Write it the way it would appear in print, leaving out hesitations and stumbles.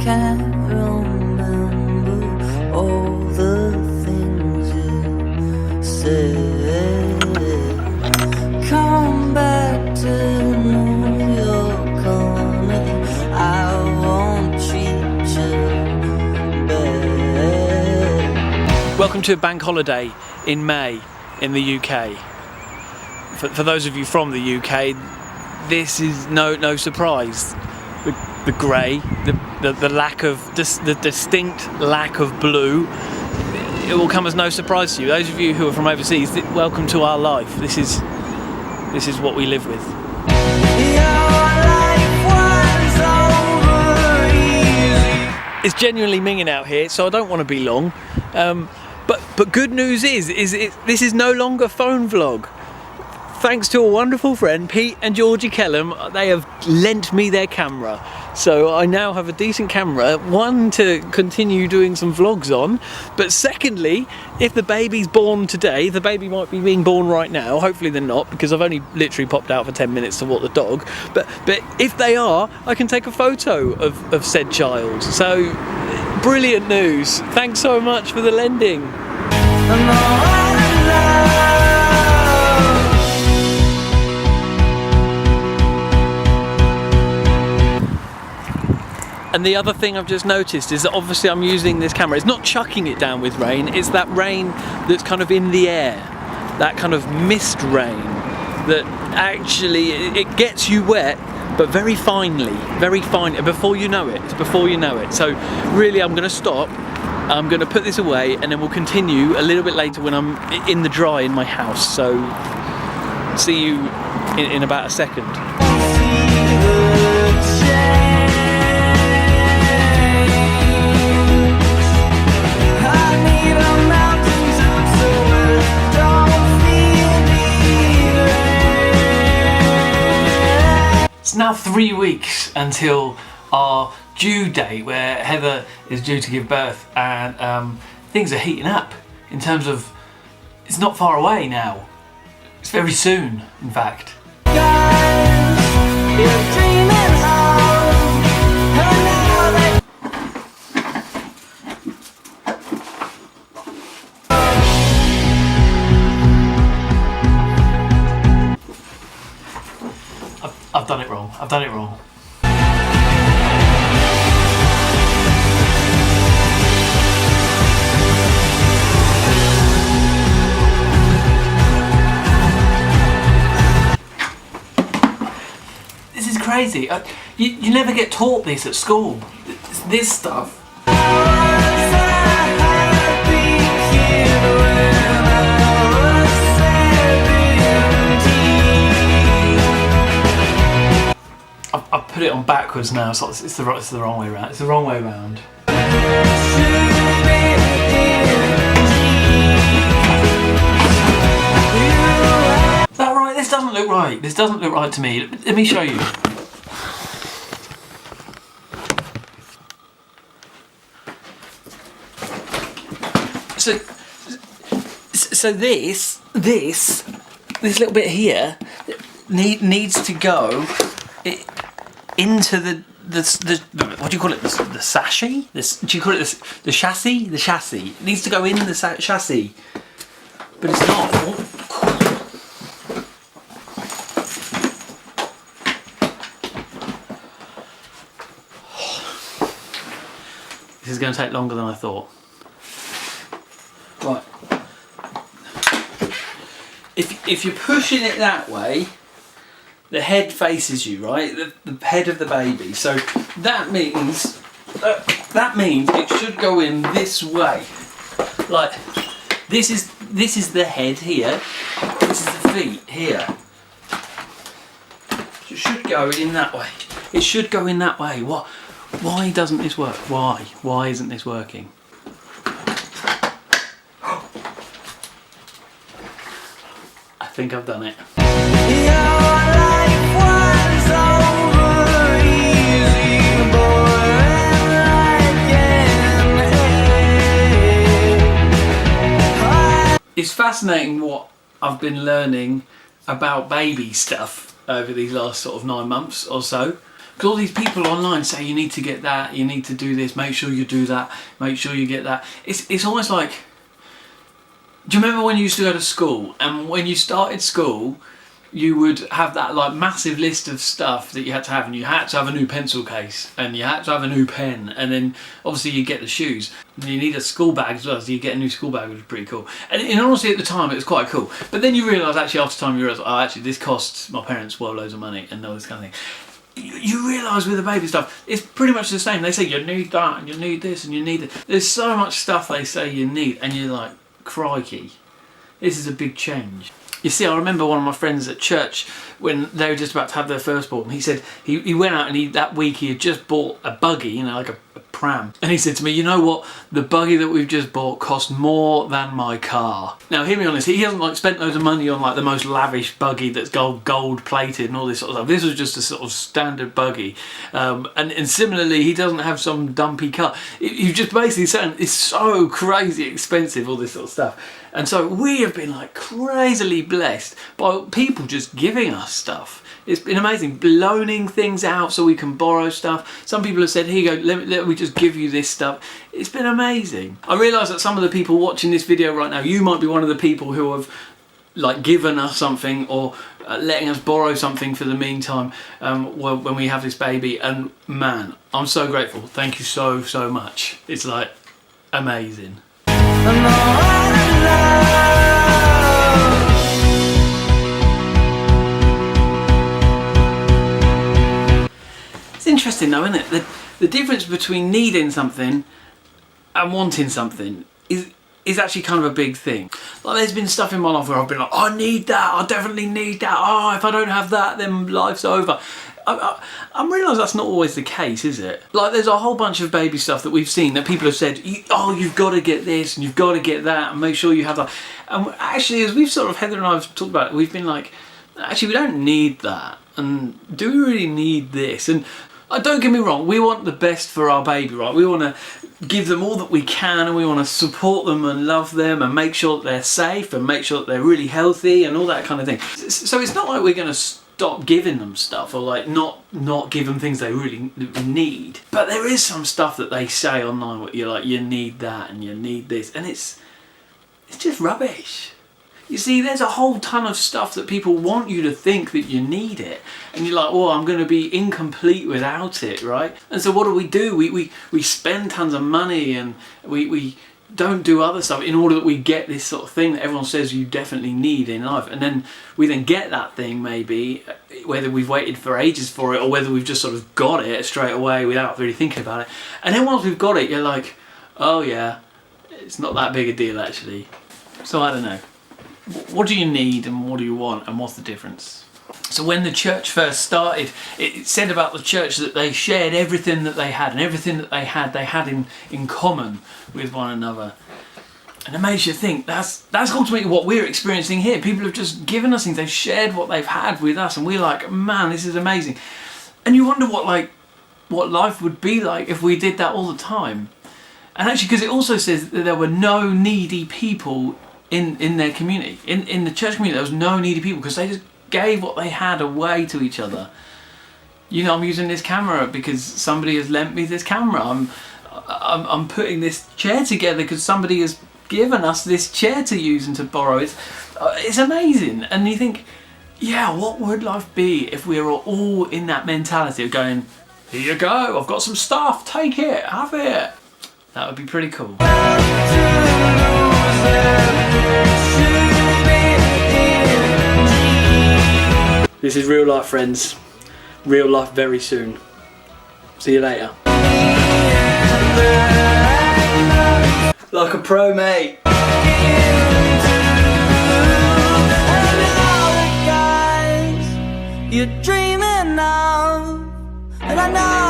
can't remember all the things you said. Come back to New York, honey, I won't treat you bad. Welcome to a bank holiday in May in the UK. For those of you from the UK, this is no surprise. The grey, the lack of the distinct lack of blue, it will come as no surprise to you. Those of you who are from overseas, welcome to our life. This is what we live with. It's genuinely minging out here, so I don't want to be long. But good news is this is no longer phone vlog. Thanks to a wonderful friend, Pete and Georgie Kellum, they have lent me their camera. So I now have a decent camera, one to continue doing some vlogs on, but secondly, if the baby's born today, the baby might be being born right now, hopefully they're not, because I've only literally popped out for 10 minutes to walk the dog, but if they are, I can take a photo of said child. So, brilliant news. Thanks so much for the lending. And the other thing I've just noticed is that obviously I'm using this camera. It's not chucking it down with rain, it's that rain that's kind of in the air, that kind of mist rain that actually, it gets you wet, but very finely, before you know it. It's before you know it. So really I'm gonna stop, I'm gonna put this away, and then we'll continue a little bit later when I'm in the dry in my house. So see you in about a second. It's now 3 weeks until our due date where Heather is due to give birth, and things are heating up in terms of it's not far away now. It's very soon, in fact. I've done it wrong. I've done it wrong. This is crazy. You never get taught this at school. This stuff. I've put it on backwards now, so it's the wrong way around. It's the wrong way around. Is that right? This doesn't look right. This doesn't look right to me. Let me show you. So this little bit here needs to go into the what do you call it? The chassis? Do you call it the chassis? The chassis. It needs to go in the chassis, but it's not. This is going to take longer than I thought. Right. If you're pushing it that way, the head faces you, right? The head of the baby. So that means it should go in this way. Like this is the head here. This is the feet here. So it should go in that way. It should go in that way. What? Why doesn't this work? Why? Why isn't this working? I think I've done it. It's fascinating what I've been learning about baby stuff over these last sort of 9 months or so. Because all these people online say you need to get that, you need to do this, make sure you do that, make sure you get that. It's almost like, do you remember when you used to go to school, and when you started school you would have that like massive list of stuff that you had to have, and you had to have a new pencil case, and you had to have a new pen, and then obviously you get the shoes, and you need a school bag as well, so you get a new school bag, which is pretty cool. And honestly at the time it was quite cool, but then you realise actually after time you realise, oh actually this costs my parents well loads of money and all this kind of thing. You realise with the baby stuff, it's pretty much the same. They say you need that, and you need this, and you need it. There's so much stuff they say you need, and you're like, crikey, this is a big change. You see, I remember one of my friends at church when they were just about to have their firstborn. He said he went out and that week he had just bought a buggy, you know, like a pram. And he said to me, you know what, the buggy that we've just bought cost more than my car. Now, hear me on this, he hasn't like spent loads of money on like the most lavish buggy that's gold plated and all this sort of stuff. This was just a sort of standard buggy. And similarly, he doesn't have some dumpy car. He's just basically saying it's so crazy expensive, all this sort of stuff. And so we have been like crazily blessed by people just giving us stuff. It's been amazing, loaning things out so we can borrow stuff. Some people have said, here you go, let me just give you this stuff. It's been amazing. I realise that some of the people watching this video right now, you might be one of the people who have like given us something or letting us borrow something for the meantime when we have this baby. And man, I'm so grateful. Thank you so, so much. It's like amazing. It's interesting though, isn't it? The difference between needing something and wanting something is actually kind of a big thing. Like there's been stuff in my life where I've been like, I need that, I definitely need that. Oh, if I don't have that, then life's over. I realise that's not always the case, is it? Like there's a whole bunch of baby stuff that we've seen that people have said, oh, you've got to get this and you've got to get that and make sure you have that. And actually, as we've sort of, Heather and I have talked about it, we've been like, actually we don't need that. And do we really need this? And don't get me wrong, we want the best for our baby, right? We want to give them all that we can, and we want to support them and love them and make sure that they're safe and make sure that they're really healthy and all that kind of thing. So it's not like we're going to stop giving them stuff or like not give them things they really need. But there is some stuff that they say online where you're like, you need that and you need this, and it's just rubbish. You see, there's a whole ton of stuff that people want you to think that you need it, and you're like, oh, I'm going to be incomplete without it, right? And so what do? We spend tons of money, and we don't do other stuff in order that we get this sort of thing that everyone says you definitely need in life. And then we then get that thing, maybe, whether we've waited for ages for it or whether we've just sort of got it straight away without really thinking about it. And then once we've got it, you're like, oh yeah, it's not that big a deal actually. So I don't know. What do you need and what do you want, and what's the difference? So when the church first started, it said about the church that they shared everything that they had, and everything that they had in common with one another. And it makes you think, that's ultimately what we're experiencing here. People have just given us things, they've shared what they've had with us, and we're like, man, this is amazing. And you wonder what life would be like if we did that all the time. And actually, because it also says that there were no needy people in their community, in the church community, there was no needy people because they just gave what they had away to each other. You know, I'm using this camera because somebody has lent me this camera. I'm putting this chair together because somebody has given us this chair to use and to borrow. It's amazing. And you think, yeah, what would life be if we were all in that mentality of going, here you go, I've got some stuff, take it, have it. That would be pretty cool. This is real life, friends. Real life very soon. See you later. Like a pro, mate. You're dreaming of, and I know